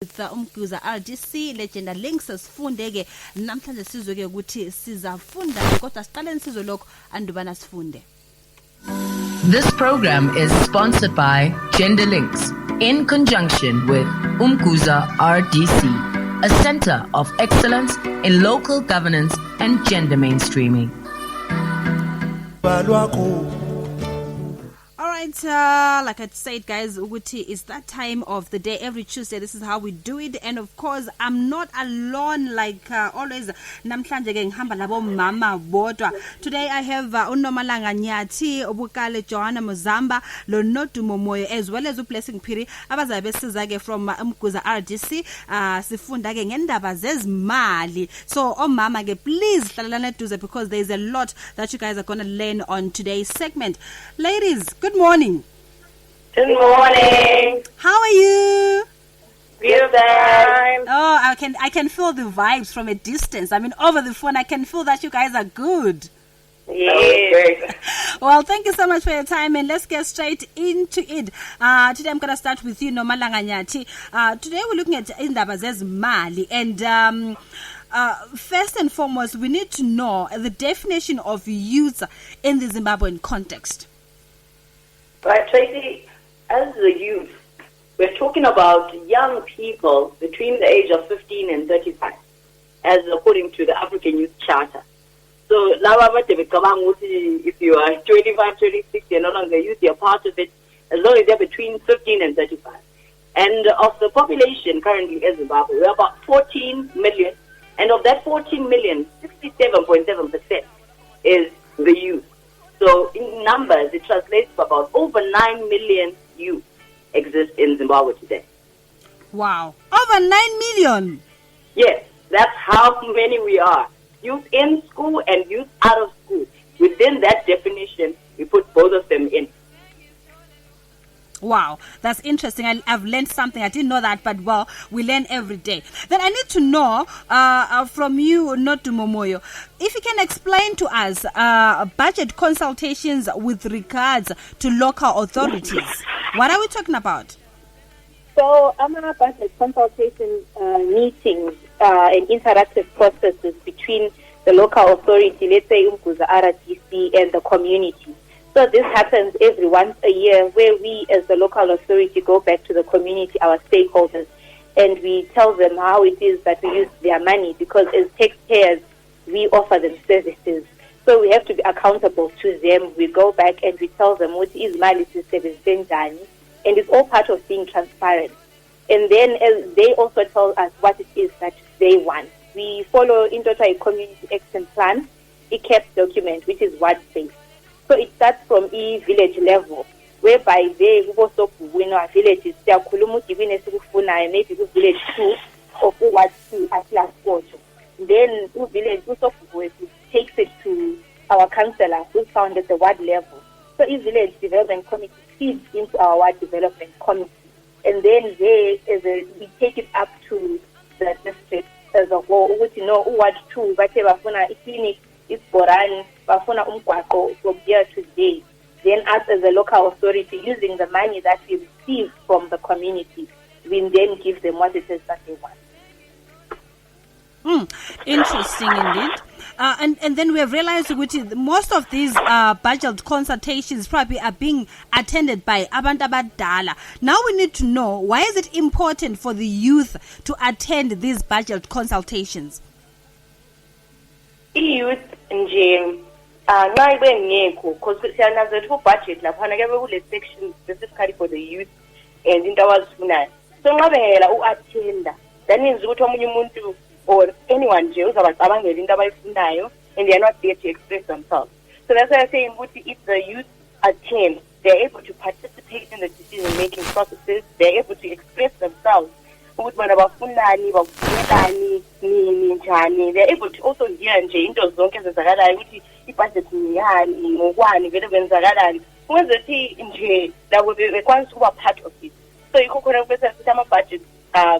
with Umguza RDC Legenda Links sifunde ke namhlanje sizwe ke ukuthi sizafunda kodwa siqale sizo lokho andubana sifunde. This program is sponsored by Gender Links in conjunction with Umguza RDC, a center of excellence in local governance and gender mainstreaming. Alright, like I said, guys, Uguti, it's that time of the day. Every Tuesday, this is how we do it. And of course, I'm not alone like always. Namhlanje ngihamba labo mama bodwa. Today I have uNomalanga Nyathi, Obukale Joanna Muzamba, Lonodumo Moyo, as well as uBlessing Phiri. Abazabe sizake from Umguza RDC. Sifunda ke ngendaba zezimali. So, mama ke please hlalana duze because there is a lot that you guys are going to learn on today's segment. Ladies, good morning. Good morning. How are you? Good time. Oh, I can feel the vibes from a distance. I mean, over the phone, I can feel that you guys are good. Yes. Well, thank you so much for your time, and let's get straight into it. Today I'm going to start with you, Nomalanga Nyathi. Today we're looking at indaba zezimali, and first and foremost, we need to know the definition of youth in the Zimbabwean context. Right, Tracy, as the youth, we're talking about young people between the age of 15 and 35, as according to the African Youth Charter. So, if you are 25, 26, you're no longer youth, you're part of it, as long as you're between 15 and 35. And of the population currently in Zimbabwe, we're about 14 million, and of that 14 million, 67.7% is the youth. So in numbers, it translates to about over 9 million youth exist in Zimbabwe today. Wow. Over 9 million? Yes, that's how many we are. Youth in school and youth out of school. Within that definition, we put both of them in. Wow, that's interesting. I've learned something. I didn't know that, but well, we learn every day. Then I need to know from you, Nodumo Moyo, if you can explain to us budget consultations with regards to local authorities. What are we talking about? So, our budget consultation meetings and interactive processes between the local authority, let's say Umguza RDC, and the community. So this happens every once a year where we as the local authority go back to the community, our stakeholders, and we tell them how it is that we use their money, because as taxpayers, we offer them services. So we have to be accountable to them. We go back and we tell them what is money system, and it's all part of being transparent. And then as they also tell us what it is that they want. We follow into a community action plan, a CAP document, which is word-based. So it starts from a village level, whereby they also win our villages. They are maybe village 2 or ward 2 at last quarter. Then village also takes it to our councillor who found at the ward level. So each village development committee feeds into our ward development committee. And then we take it up to the district as a whole. Ward 2, but a clinic, it's Boran, Bafuna Umkwako from here to today. Then us as a local authority, using the money that we receive from the community, we then give them what it is that they want. Interesting indeed. And then we have realized which most of these budget consultations probably are being attended by abantu abadala. Now we need to know, why is it important for the youth to attend these budget consultations? Youth nje nxa ibengekho because siyanazo ukuthi budget laphana kuyabe kule section specifically for the youth and into abazifunayo. So nxa bengela uattenda, that means ukuthi omunye umuntu or anyone nje uzabacabangela into abayifunayo and they are not there to express themselves. So that's why I say if the youth attend, they are able to participate in the decision making processes, they are able to express themselves. They're able to also hear nje into zonke ezenzakalayo ukuthi ibudget ngiyani ngokwani vele kwenzakalani kwenze nje labo bekwazi ukuba part of it. So yikho khona bese sithi ama-budget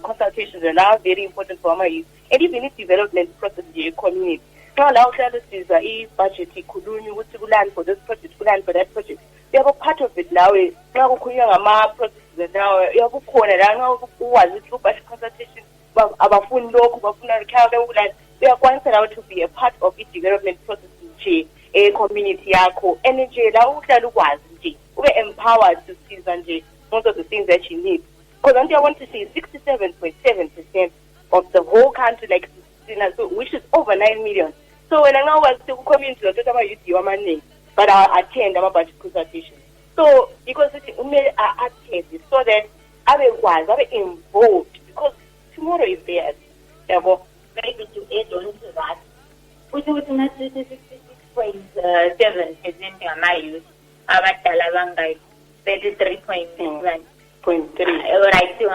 consultations are now very important for our youth, and even if development process nje community xa la uhlala sizwa i-budget ikhulunywa ukuthi kulani for this project, kulani for that project, we have a part of it nawe xa kukhulunywa ngama-processes now yakukhona la nxa ukwazi ukuthi ubudget consultation abafuni lokhu bafuna recalculate uyakwanisa nawe to be a part of the development process nje community yakho and nje la uhlala ukwazi nje ube empowered to siza nje most of the things that you need, because I want to see 67.7% of the whole country, like which is over 9 million. So when I now was to community but I attend our budget consultation. So because it's attend, so that I involved, because tomorrow is theirs. Therefore, maybe to add on to that, which was not 66.7% of my youth, about 33.3. Right, so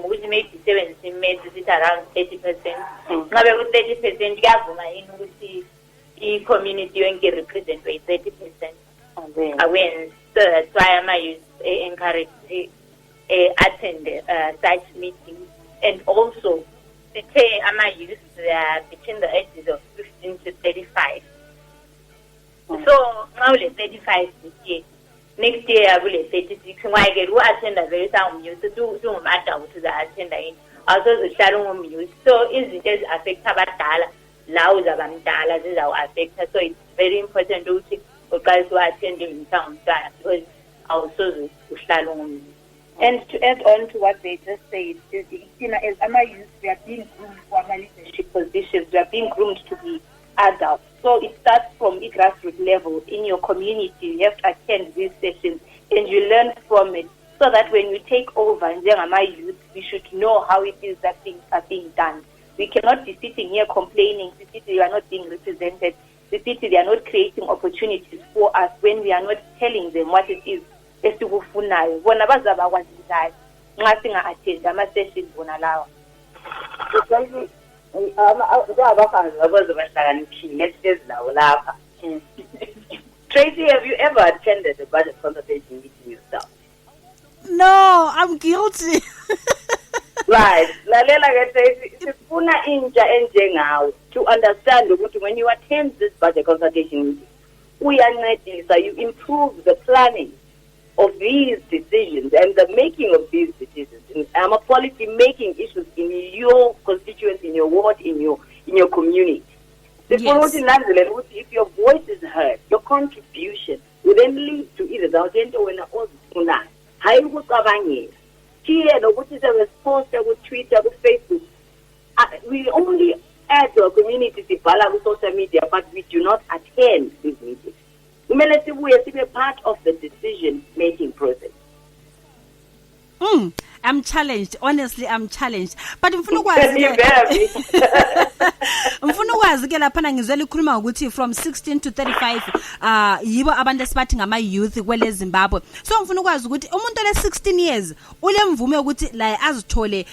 which makes 7 is around 30%. Now, with 30%, government in the community and represent by 30%. When so that's why I encourage attend such meetings, and also the pay I use between the ages of 15 to 35. So now 35 this year. Next year I will 36. Why get who attend a very sound news to do matter to the attender in also the shadow news. So is it just affect Tabatala, Laos Abamdala, this is our affect. So it's very important to see guys who are attending in town because also the shalom. And to add on to what they just said, as Ama youth, we are being groomed for our leadership positions. We are being groomed to be adults. So it starts from the grassroots level in your community. You have to attend these sessions and you learn from it, so that when you take over and then Ama youth, we should know how it is that things are being done. We cannot be sitting here complaining. The city, you are not being represented. The city, they are not creating opportunities for us when we are not telling them what it is. Esikufunayo bona bazabakwazi njani nxa singa-attend ama-sessions bona lawa. Tracy, have you ever attended a budget consultation meeting yourself? No, I'm guilty. Right. Lalela ke Tracy, sifuna intsha enjengawe to understand ukuthi when you attend this budget consultation meeting, uyancedisa, you improve the planning of these decisions and the making of these decisions. I'm a policy making issues in your constituency, in your ward, in your community. Yes. If your voice is heard, your contribution will then lead to either the agenda or the post, Twitter, Facebook. We only add to our community with social media, but we do not attend these meetings. We are part of the decision-making process. I'm challenged. Honestly, I'm challenged. But mfuna ukwazi ke lapha ngizwela ikhuluma ukuthi from 16 to 35 yibo abantu esibathi ngama youth kwele Zimbabwe. So mfuna ukwazi ukuthi umuntu ole 16 years ule mvume ukuthi la azithole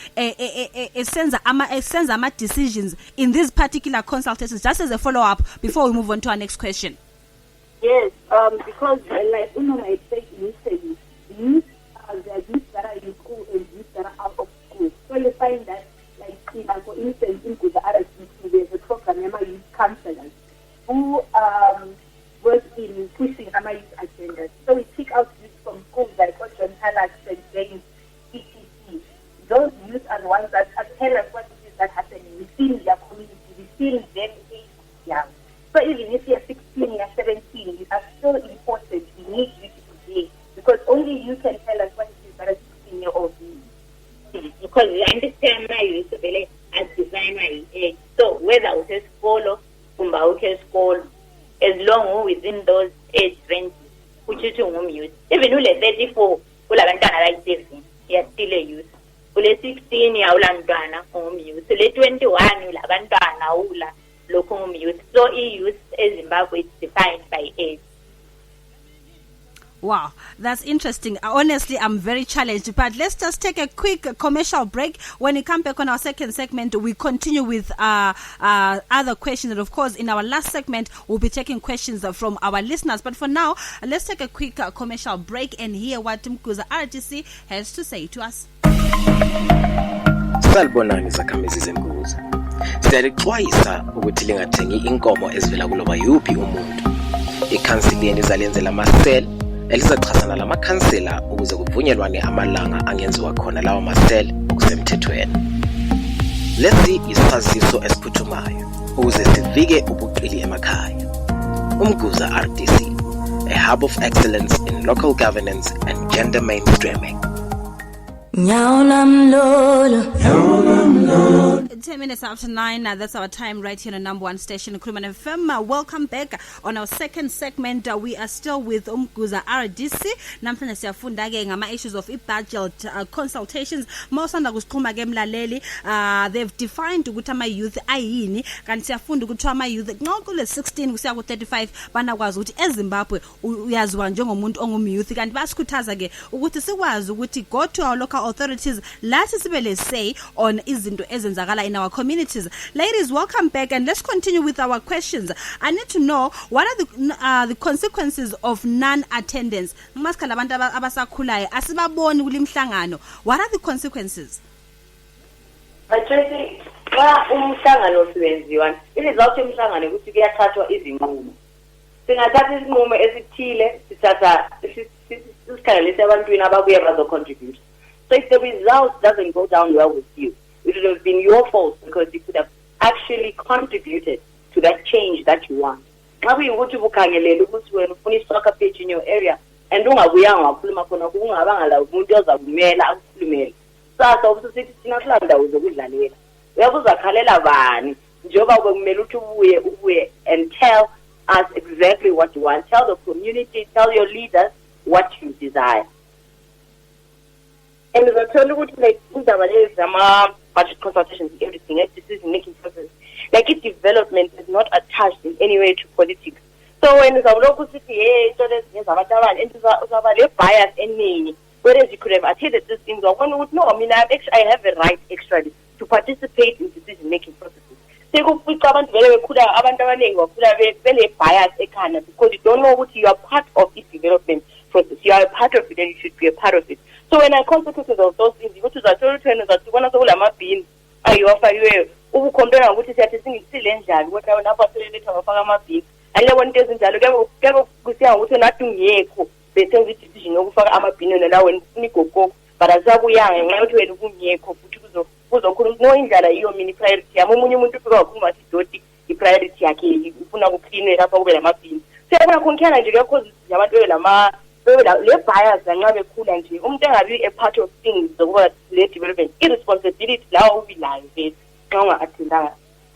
esenza ama decisions in these particular consultations, just as a follow up before we move on to our next question. Yes, because like I said initially, youth are the youth that are in school and youth that are out of school. So you find that, like, for instance, in Umguza RDC, there's a program, youth counselors, who work in pushing youth agendas. So we pick out youth from schools like John Tallax, St. James, etc. Those youth are the ones that tell us what it is that's happening within their community, within them age young. So even if you're 16, you're 17, you are still important. We need you to be, because only you can tell us what it is that a 16-year-old needs. Because I understand my youth as design my age. So whether we say school or school, as long within those age ranges, which is youth. Even ule 34, ula bantwana like 7, you're still a youth. Ule 16, you're bantwana youth. Ule 21, ula bantwana ula. Local youth. So youth in Zimbabwe is defined by age. Wow, that's interesting. Honestly, I'm very challenged. But let's just take a quick commercial break. When we come back on our second segment, we continue with other questions. And of course, in our last segment, we'll be taking questions from our listeners. But for now, let's take a quick commercial break and hear what Umguza RTC has to say to us. Salbonani zakhamizi zembuza. Siyalixwayisa ukuthi lingathengi inkomo ezivela kuloba yuphi umuntu. Ikhansili yenu izalenzela ama-cell elizochazana lamakhansela ukuze kuvunyelwane amalanga angenziwa khona lawo mastel okusemthethweni. Lesi yisichasiso esiphuthumayo ukuze sivike ubuqili emakhaya. Umguza RDC, a hub of excellence in local governance and gender mainstreaming. 10 minutes after 9, that's our time right here on the #1 station, Khuluma FM. Welcome back on our second segment. We are still with Umguza RDC. Namhlanje siyafunda ke ngama issues of budget consultations. Mawusanda kusikhuluma ke mlaleli, they've defined ukuthi ama youth ayini, kanti siyafunda ukuthi ama youth nxa kule 16 kusiya ku 35 banakwazi ukuthi eZimbabwe uyaziwa njengomuntu ongumyouth, kanti basikhuthaza ke ukuthi sikwazi ukuthi go to our local authorities lathi sibe le say on izinto ezenzakala in our communities. Ladies, welcome back, and let's continue with our questions. I need to know what are the consequences of non-attendance. Maskala abantu abasakhulayo asibaboni kule mhlangano. What are the consequences? Tracy, xa umhlangano siwenziwa, iresult yomhlangano ukuthi kuyathathwa izinqumo. Singathatha isinqumo esithile, sithatha sisikhangelise abantwini ababuye bazocontribute. So if the result doesn't go down well with you, it would have been your fault because you could have actually contributed to that change that you want. Xa kuyukuthi ubukhangelele ukuthi wena ufuna i-soccer pitch in your area and ungabuyanga wakhuluma khona kungabanga la umuntu ozakumela akukhulumele. Sasa ubusithi thina silanda uzokudlalela. Uyabuzakhalela bani njengoba bekumele ukuthi ubuye and tell us exactly what you want. Tell the community, tell your leaders what you desire. And as I tell you, like budget consultations, everything, decision making process, like its development is not attached in any way to politics. So when the local city, so there's a bias and whereas you could have attended these things, or one would know. I mean, I have a right extra to participate in decision making processes. So we can't very bias because you don't know what you are part of this development process. You are a part of it, and you should be a part of it. So when I consequences of those things, you go to the authority that you want to hold a being, you offer you who compare what is at the thing still enjoy, what I want to facilitate of a being. And then one doesn't go to nothing yet. They say this decision over a opinion and now when Nico, but as I young and now to a Yeko, who's knowing that you mini priority, a moment to go, who must do the priority, you put up clean it up over a mapping. So everyone can I because Yamadola. Let bias and not a cool and a part of things the word late development irresponsibility now we lie with budget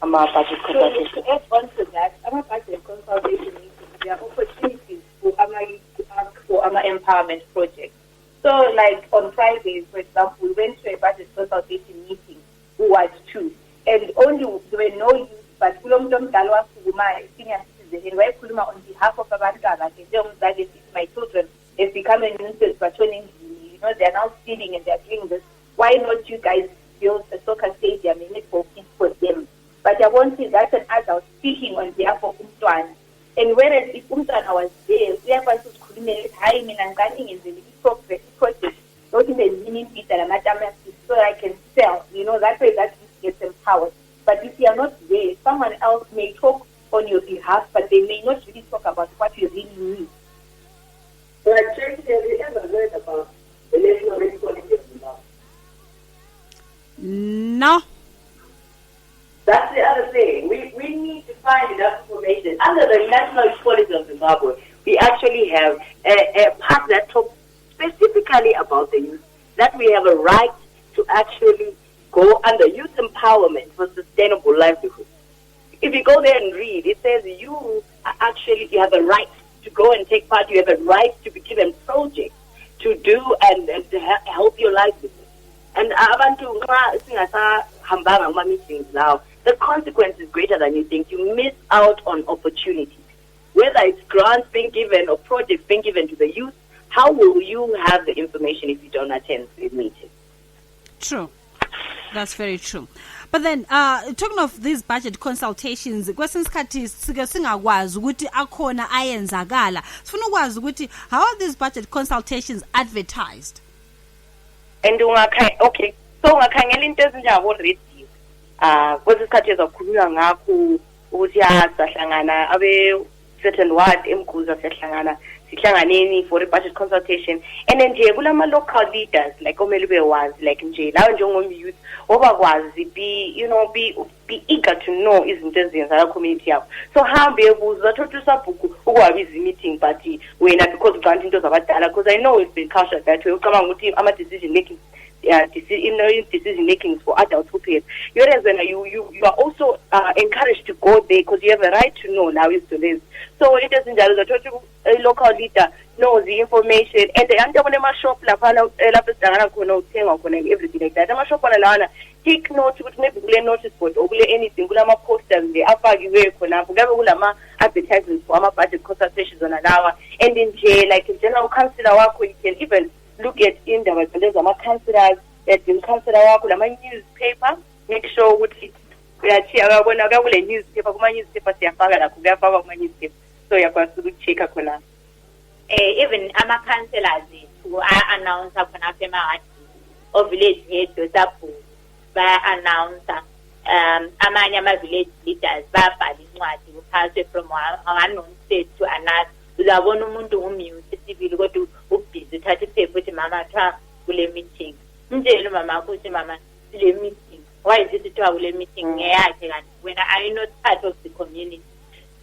consultation. To add on to that, our budget consultation meetings, there are opportunities for to ask for our empowerment projects. So like on Fridays, for example, we went to a budget consultation meeting who was 2, and only there were no youth, but senior citizen, on behalf of my children. They've become a nuisance patrolling, they're now stealing and they're doing this. Why not you guys build a soccer stadium in it for them? But I want to see that's an adult speaking on behalf of Umtwana. And whereas if Umtwana was there, we are going to high in and getting in the project, not in the meaning piece and so I can sell, that way that gets empowered. But if you are not there, someone else may talk on your behalf, but they may not really talk about what you really need. But Tracy, have you ever heard about the National Race Policy of Zimbabwe? No. That's the other thing. We need to find enough information. Under the National Race Policy of Zimbabwe, we actually have a part that talks specifically about the youth, that we have a right to actually go under youth empowerment for sustainable livelihood. If you go there and read, it says you have a right to go and take part. You have a right to be given projects to do and to help your livelihood. And abantu hambanga meetings now. The consequence is greater than you think. You miss out on opportunities. Whether it's grants being given or projects being given to the youth, how will you have the information if you don't attend the meeting? True. That's very true. But then, talking of these budget consultations, questions singakwazi ukuthi akhona ayenzakala. Sifuna ukwazi ukuthi how are these budget consultations advertised? And okay, so ungakhangela into ezinjengabo radio. Kwesikhathi ezakhulunywa ngakho ukuthi sahlangana abe certain ward eMguza siyahlangana sihlanganeni for a budget consultation, and then nje kulama local leaders like omele bewazi like nje lawo njengomyouth obakwazi be eager to know izinto ezenzala community yakho. So hambe ubuza thothi usabhuku ukwabiza meeting but wena because uqanda into zabadala, because I know it's been cultured that way ucabanga ukuthi ama decision making decision making for adults who pay. Whereas when you are also encouraged to go there because you have a right to know now is to live. So it doesn't just a local leader knows the information, and the anti shop everything like that. I'm shop on take note with maybe notice board or anything, gulama posters, the upper advertisements for our budget consultations on an hour, and in jail, like in general council work, you can even look at in the councillors that in council work with a newspaper, make sure what it newspaper, newspaper, so you have to check up on us. Even ama councillors who announce up on afema or village head to Zapu by announcer amanye ama village leaders babhala incwadi uphase from one state to another. Uzabona umuntu umyouth sibili kodwa ubhizi uthatha iphepha uthi mama tha kule meeting. Mtshele mama ukuthi mama kule meeting. Why is it to kule meeting ngeyakhe kanti when I not part of the community.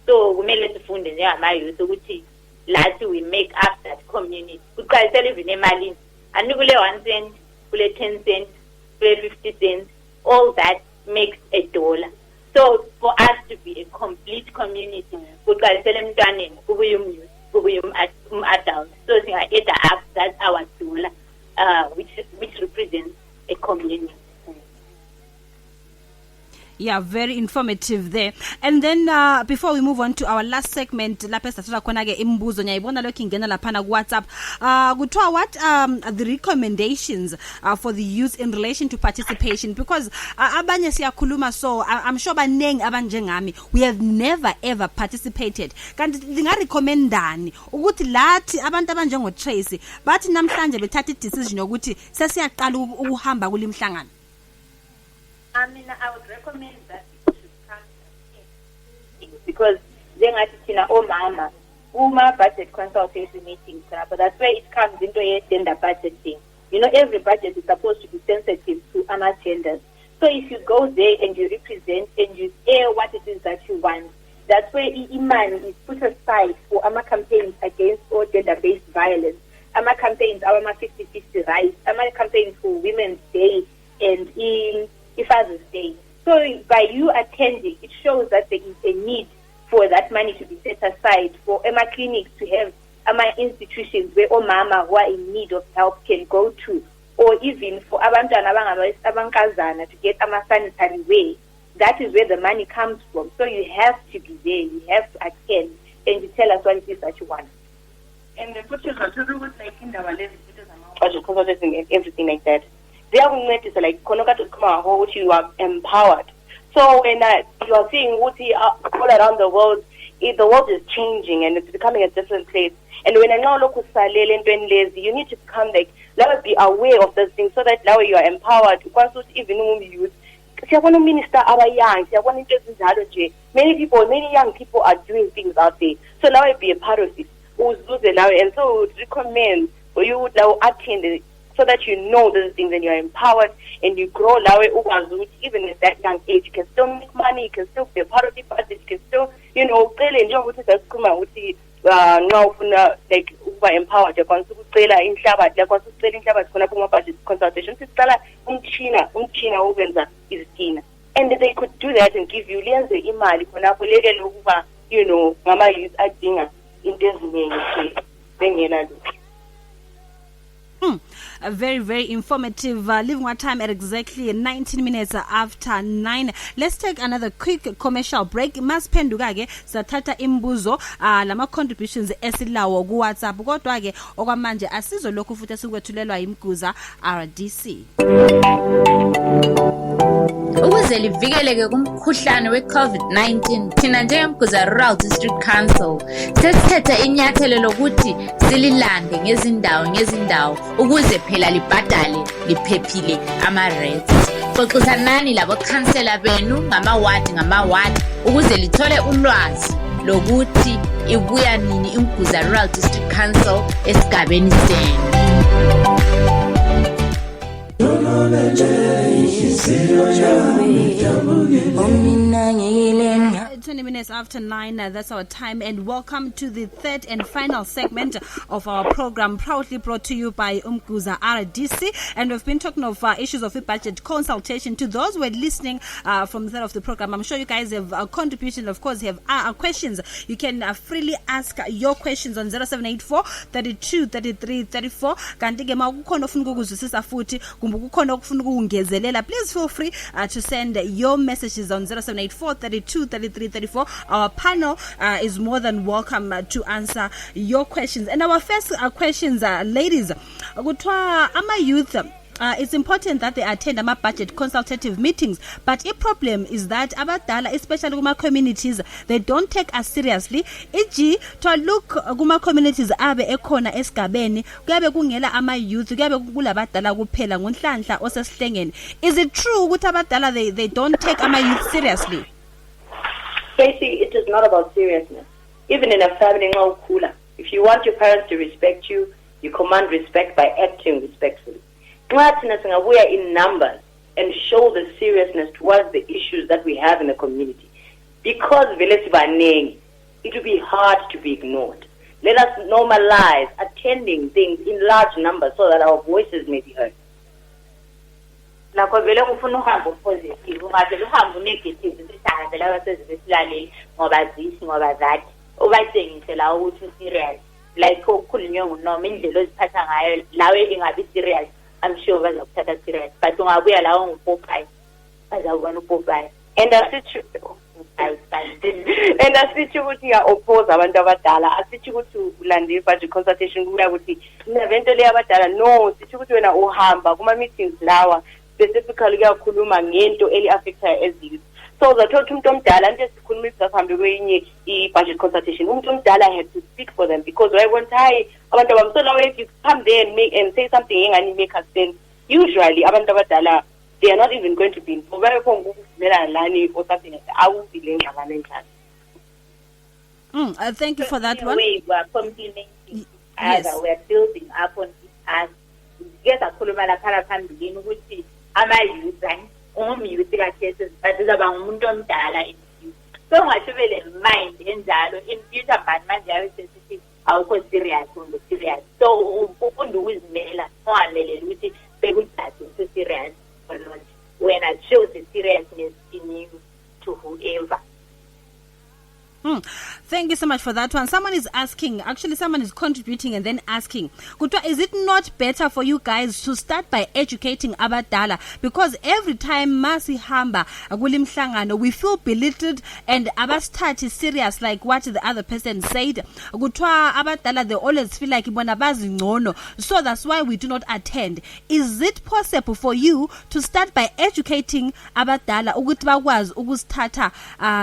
So kumele sifunde njengama youth ukuthi last we make up that community. Kuqalisele even emalini. Anikule 1 cent, kule 10 cents, kule 50 cents. All that makes $1. So for us to be a complete community, kuqalisele emntwaneni kubuye umyouth, kubuye adult. So singa-add up, that's our dollar, which represents a community. Yeah, very informative there. And then before we move on to our last segment, lapha sithatha khona ke imibuzo nyayibona lokho ingena lapha na ku WhatsApp. Kuthiwa what are the recommendations for the youth in relation to participation, because abanye siyakhuluma, so I'm sure banengi abanjengami we have never ever participated. Kanti linga recommendani ukuthi lathi abantu abanjengo Tracy bathi namhlanje bethatha decision ukuthi sesiyaqala ukuhamba kulimhlangano? I mean, I would recommend that you should come because then I think mama, uma budget consultation meetings, but that's where it comes into a gender budgeting. You know, every budget is supposed to be sensitive to our genders. So if you go there and you represent and you say what it is that you want, that's where Iman is put aside for our campaigns against all gender-based violence, our campaigns, our 50-50 rights, our campaigns for Women's Day and in Father's Day. So by you attending, it shows that there is a need for that money to be set aside for Emma clinics to have Emma institutions where all mama who are in need of help can go to, or even for abantwana abankazana to get Emma sanitary way. That is where the money comes from. So you have to be there, you have to attend, and you tell us what it is that you want. And the pictures are to do with like in the budget consultation and everything like that. They are notice like which you are empowered. So when you are seeing what all around the world is changing and it's becoming a different place. And when I now look at lazy, you need to become like be aware of those things so that now you are empowered. Even youth, minister our young, many young people are doing things out there. So now I be a part of it. And so I would recommend for you now attend so that you know those things and you're empowered and you grow even at that young age. You can still make money, you can still be a part of the budget, you can still, like empowered. You can consultation. And they could do that and give you very, very informative. Leaving our time at exactly 19 minutes after 9. Let's take another quick commercial break. Masiphendukake sathatha imbuzo lama contributions esilawo ku WhatsApp kodwa ke okwamanje asizo lokho futhi esikwethulelwa Umguza RDC. Ukuze livikeleke kumkhuhlane we-COVID-19, thina njengomguza Rural District Council sesithethe inyathelo lokuthi sililande ngezindawo ukuze phela libhadale liphephile ama-rates. Xoxisanani labo khansela benu ngama-ward ukuze lithole ulwazi lokuthi ibuya nini Umguza Rural District Council esigabeni senu. 20 minutes after 9, that's our time, and welcome to the third and final segment of our program, proudly brought to you by Umguza RDC. And we've been talking of issues of budget consultation. To those who are listening from the start of the program, I'm sure you guys have a contribution, of course, have questions. You can freely ask your questions on 0784 32 33 34. Kanti ke makukhona ofuna ukuzwisisa futhi kumbe kukhona okufuna ukungezelela, please feel free to send your messages on 0784 32 33 34. Our panel is more than welcome to answer your questions. And our first questions are, ladies, ama youth, it's important that they attend our budget consultative meetings, but a problem is that abadala, especially kuma communities, they don't take us seriously. E.g., to look kuma communities abe ekhona esigabeni kuyabe kungela ama youth, kuyabe kulabadala kuphela ngonhlanhla osesihlengeni. Is it true ukuthi abadala they don't take ama youth seriously? Tracy, it is not about seriousness. Even in a family, if you want your parents to respect you, you command respect by acting respectfully. We are in numbers and show the seriousness towards the issues that we have in the community. Because it will be hard to be ignored. Let us normalize attending things in large numbers so that our voices may be heard. Lakho vele ufuna uhambo positive ungavele uhambo negative sithanda abasezisilaleli ngoba zithi ngoba zathi ubatshengise la ukuthi serious like okukhulunywe ngunoma indlela oziphatha ngayo lawe ingabi serious. I'm sure bazakuthatha serious, but ungabuya lawo nguPopeye bazakubona uPopeye. And asithi ukuthi ya oppose abantu abadala, asithi ukuthi ulande budget consultation kuya ukuthi nevento le abadala, no, sithi ukuthi wena uhamba kuma meetings lawa specifically kuyakhuluma ngento eli-affectayo ezili. So zathola umuntu omdala ante sikhuluma isizahambe kwenye i-budget consultation, umuntu omdala had to speak for them because I want hayi abantu abamsola if you come there and say something engani make us sense. Usually abantu abadala, they are not even going to be involved or something like that. I will be laying thank you for that one. We are complementing Yes. we are building up on it as yes, akhuluma la phara phambili ukuthi ama-youth ungumyouth kacases but uzaba ngumuntu omdala in youth. So ungathubele mind enjalo in future but manje yabe sesithi awukho serious ungu serious. So ufunda ukuzimela ungameleli ukuthi bekuthathe serious or not when I show the seriousness in you to whoever. Thank you so much for that one. Someone is asking, actually someone is contributing and then asking, Kutwa, is it not better for you guys to start by educating abadala? Because every time masi hamba akulimhlangano, we feel belittled and abastart is serious like what the other person said. Kutwa abadala, they always feel like ibona bazi ngono. So that's why we do not attend. Is it possible for you to start by educating abadala ukuthi bakwazi ukuzithatha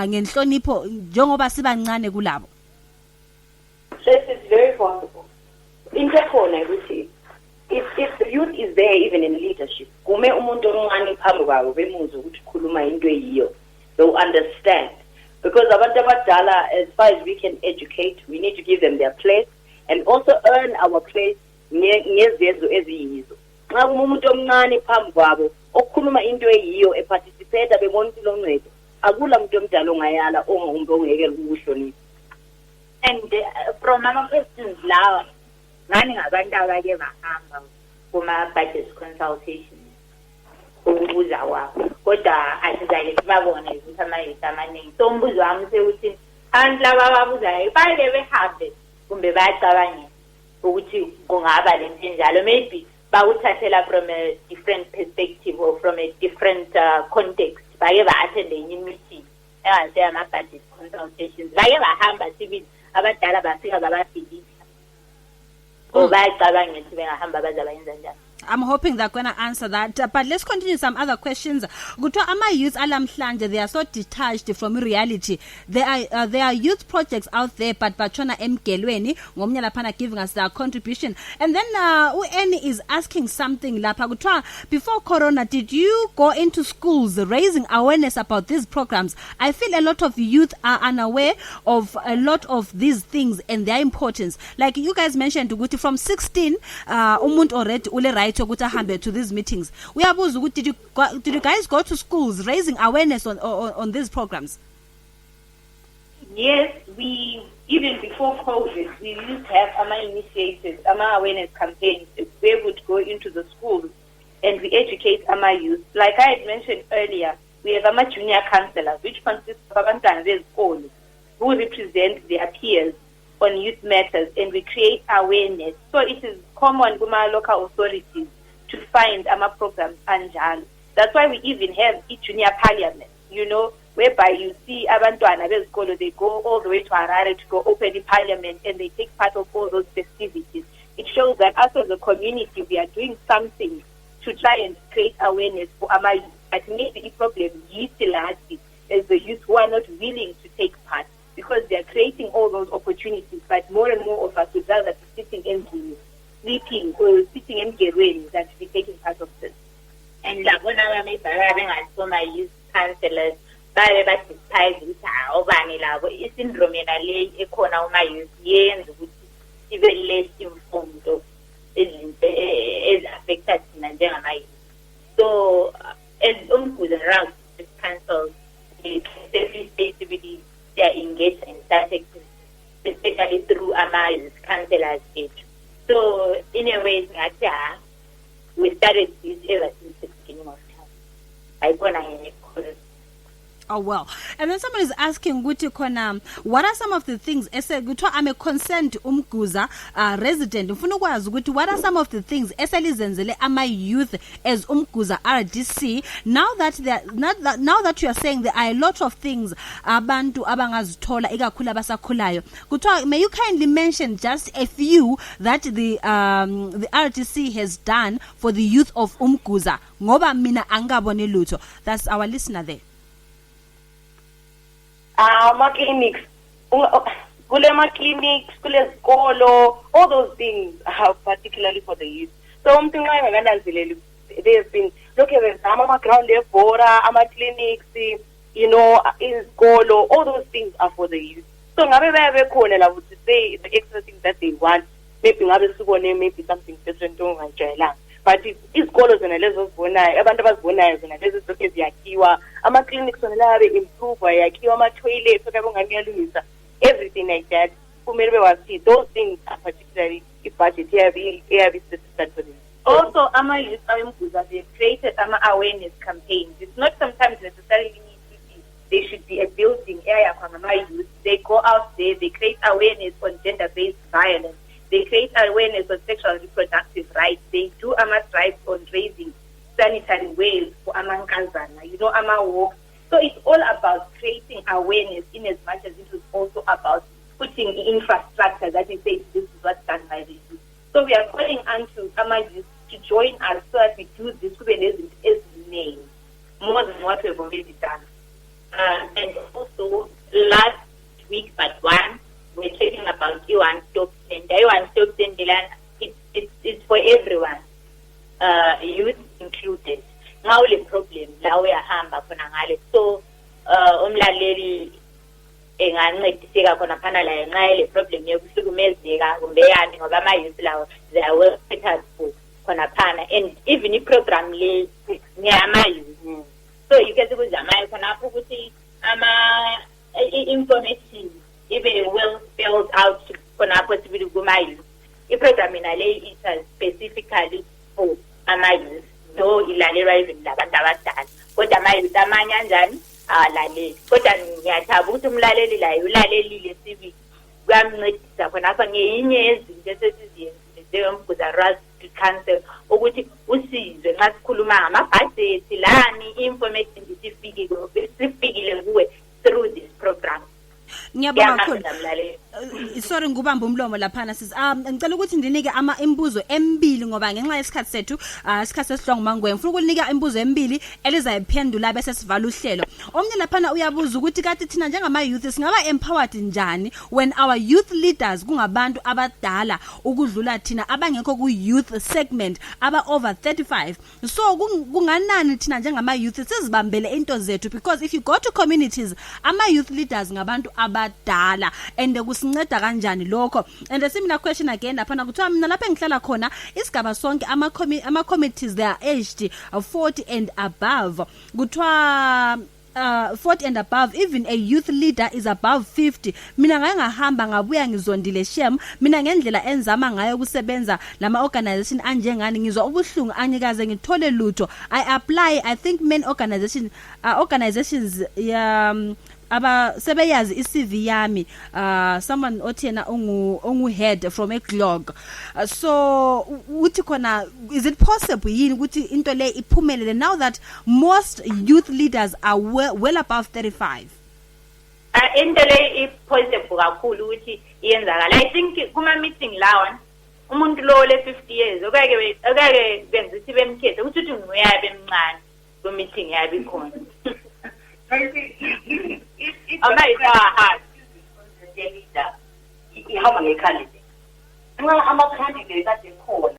ngenhlonipho njengoba sibancane kulabo? Yes, it's very possible. If the youth is there even in leadership, they'll understand. Because as far as we can educate, we need to give them their place and also earn our place. And from our questions now, ngani ngabantu abake bahamba kuma budget consultation ukubuza wakho kodwa asizake sibabone ukuthi amayouth amaningi. So umbuzo wami sewuthi abantu laba ababuzayo bake behambe kumbe bayacabangela ukuthi kungaba lento enjalo, maybe bawuthathela from a different perspective or from a different context. Bake ba-attend enye meeting engase ama-budget consultations, bake bahamba sibili abadala bafika babafilisa bayacabanga ukuthi bengahamba baza bayenza njani. I'm hoping they're going to answer that. But let's continue some other questions. Kuthiwa ama-youth alamhlanje, they are so detached from reality. There are youth projects out there, but batshona emgelweni ngomnye laphana giving us their contribution. And then Annie is asking something lapha. Kuthiwa, before Corona, did you go into schools raising awareness about these programs? I feel a lot of youth are unaware of a lot of these things and their importance. Like you guys mentioned, ukuthi from 16, umuntu already ule right to these meetings. We are did you guys go to schools raising awareness on these programs? Yes, we even before COVID, we used to have initiatives, awareness campaigns. We would go into the schools and we educate youth. Like I had mentioned earlier, we have junior counselors, which consists of abantwana schools who represent their peers on youth matters, and we create awareness. So it is common with my local authorities to find programs anjalo. That's why we even have a junior parliament, whereby you see abantwana bezikolo, they go all the way to Harare to go open the parliament, and they take part of all those festivities. It shows that us as a community, we are doing something to try and create awareness for youth. But maybe the problem is as the youth who are not willing to take part, because they are creating all those opportunities, but more and more of us would rather be sitting empty, sleeping, or sitting empty than to be taking part of this. And my youth counselors, syndrome even less informed of is affected. So as Umguza around the council, every state they are engaged in such activities, especially through youth counselors. So in a way, we started this ever since the beginning of time. I gonna Oh, well. And then someone is asking, what are some of the things, I'm a concerned Umguza resident. What are some of the things ama youth as Umguza RDC, now that you are saying there are a lot of things abantu abangazithola ikakhulu abasakhulayo. May you kindly mention just a few that the RDC has done for the youth of Umguza? Ngoba mina angabone lutho. That's our listener there. Clinics, clinics, all those things are particularly for the youth. So something like there's been there's ground level, clinics, in school, all those things are for the youth. So I would say the extra things that they want, maybe something different. But izikolo zona lezo zibonayo, abantu abazibonayo zona lezi zonke ziyakhiwa, ama-clinics zona la improve, yakhiwa ama-toilets okuyalungisa, everything like that. Kumele bewasi, those things are particularly i-budget iyabe specified for them. Also, youth Umguza, they created awareness campaigns. It's not sometimes necessarily they should be a building area for youth. They go out there, they create awareness on gender-based violence. They create awareness on sexual and reproductive rights. They do strives on raising sanitary ways for amankazana, walks. So it's all about creating awareness in as much as it is also about putting infrastructure that is saying this is what's done by the youth. So we are calling on to youth to join us so that we do this as name more than what we've already done. And also last week, but one, we're talking about one-stop center. One-stop center, it's for everyone, youth included. Now the problem, la uyahamba khona ngale. So umlaleli engancediseka khona phana la nxa le problem yokuhlukumezeka kumbe yani ngoba ama-youth lawo they are well prepared for khona phana, and even i-program le ngeyama-youth. So you get ukuzamayo khonapho ukuthi information ibe well spelled out khonapho sibili kuma-youth. I-program inale is specifically for ama-youth, though ilalelwa even labantu abadala, kodwa ama-youth amanye anjani awalaleli. Kodwa ngiyathaba ukuthi umlaleli layo ulalelile sibili, kuyamncedisa khonapho ngeyinye yezinto esesiziyenzile njengoMguza Council ukuthi usizwe nxa sikhuluma ngamabhajethi lani information sifikile kuwe through this program. Ngiyabonga kakhulu. sorry ngubamba umlomo laphana sis. Ngicela ukuthi ndinike imibuzo emibili ngoba ngenxa yesikhathi sethu isikhathi sesihlongo mangwe ngifuna ukunika imibuzo emibili elizayiphendula bese sivala uhlelo. Omnye laphana uyabuza ukuthi kathi thina njengama youth singaba empowered njani when our youth leaders kungabantu abadala ukudlula thina abangekho ku youth segment aba over 35. So kunganani thina njengama youth sizibambele into zethu, because if you go to communities ama youth leaders ngabantu abadala and kusinceda kanjani lokho. And the similar question again laphana kuthiwa mina lapha engihlala khona isigaba sonke ama committees they are aged 40 and above. Kuthiwa 40 and above, even a youth leader is above 50. Mina ngaye ngahamba ngabuya ngizondile shem, mina ngendlela enzama ngayo kusebenza lama organization anjengani ngizwa ubuhlungu angikaze ngithole lutho. I apply, I think main organizations aba sebeyazi iCV yami, someone othena ongu head from a blog. So uthi khona, is it possible yini ukuthi into le iphumelele now that most youth leaders are well above 35? Into le ipositive kakhulu ukuthi iyenzakala. I think kuma meeting lawa umuntu lo le 50 years okake benza ukuthi bemkhethe ukuthi nguyabe emncane ku meeting yabi khona. ihamba ngekhalidi nxa ama-candidate ade khona